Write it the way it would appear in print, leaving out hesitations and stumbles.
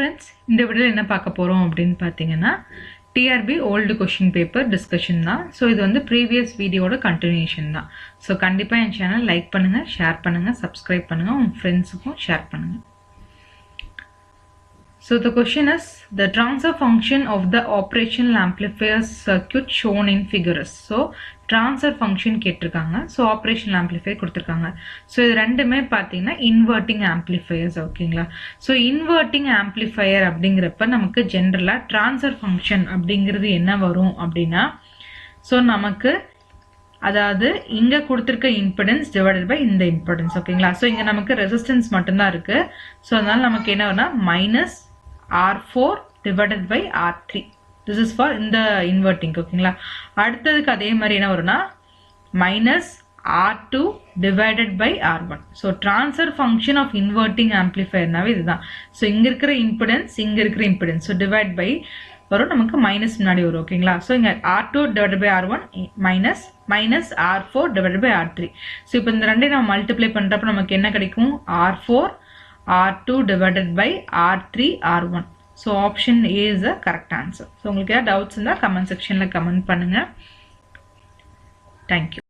friends, இந்த வீடியோல என்ன பார்க்க போறோம் அப்படினு பாத்தீங்கன்னா TRB old question paper discussion தான். So இது வந்து previous வீடியோட continuation தான். So கண்டிப்பா என் சேனல் லைக் பண்ணுங்க, ஷேர் பண்ணுங்க, subscribe பண்ணுங்க, உங்க ஃப்ரெண்ட்ஸ்க்கும் ஷேர் பண்ணுங்க. So the question is the transfer function of the operational amplifier circuit shown in figures. So transfer function கேட்டிருக்காங்க. So operational amplifier கொடுத்திருக்காங்க. So இது ரெண்டுமே பார்த்தீங்கன்னா inverting amplifiers ஓகேங்களா. So inverting amplifier அப்படிங்கிறப்ப நமக்கு ஜெனரலா transfer function அப்படிங்கிறது என்ன வரும் அப்படின்னா so நமக்கு அதாவது இங்க கொடுத்திருக்க impedance divided by இந்த impedance ஓகேங்களா. So இங்க நமக்கு resistance மட்டும்தான் இருக்கு. So அதனால நமக்கு என்ன வரும்னா minus R4 divided by R3. This is for இந்த inverting ஓகேங்களா. அடுத்ததுக்கு அதே மாதிரி என்ன வரும்னா minus R2 divided by R1. So transfer function of inverting amplifier நாவே இதுதான். So இங்க இருக்கிற impedance இங்க இருக்கிற impedance. So divide by வரும் நமக்கு minus முன்னாடி வரும் ஓகேங்களா. So இங்க R2 divided by R1 minus R4 divided by R3. So இப்போ இந்த ரெண்டையும் நம்ம மல்டிப்ளை பண்றப்ப நமக்கு என்ன கிடைக்கும் R4 R2 divided by R3 R1. So option A is the correct answer. So உங்களுக்கு ஏதாவது doubts இருந்தா comment section ல comment பண்ணுங்க. Thank you.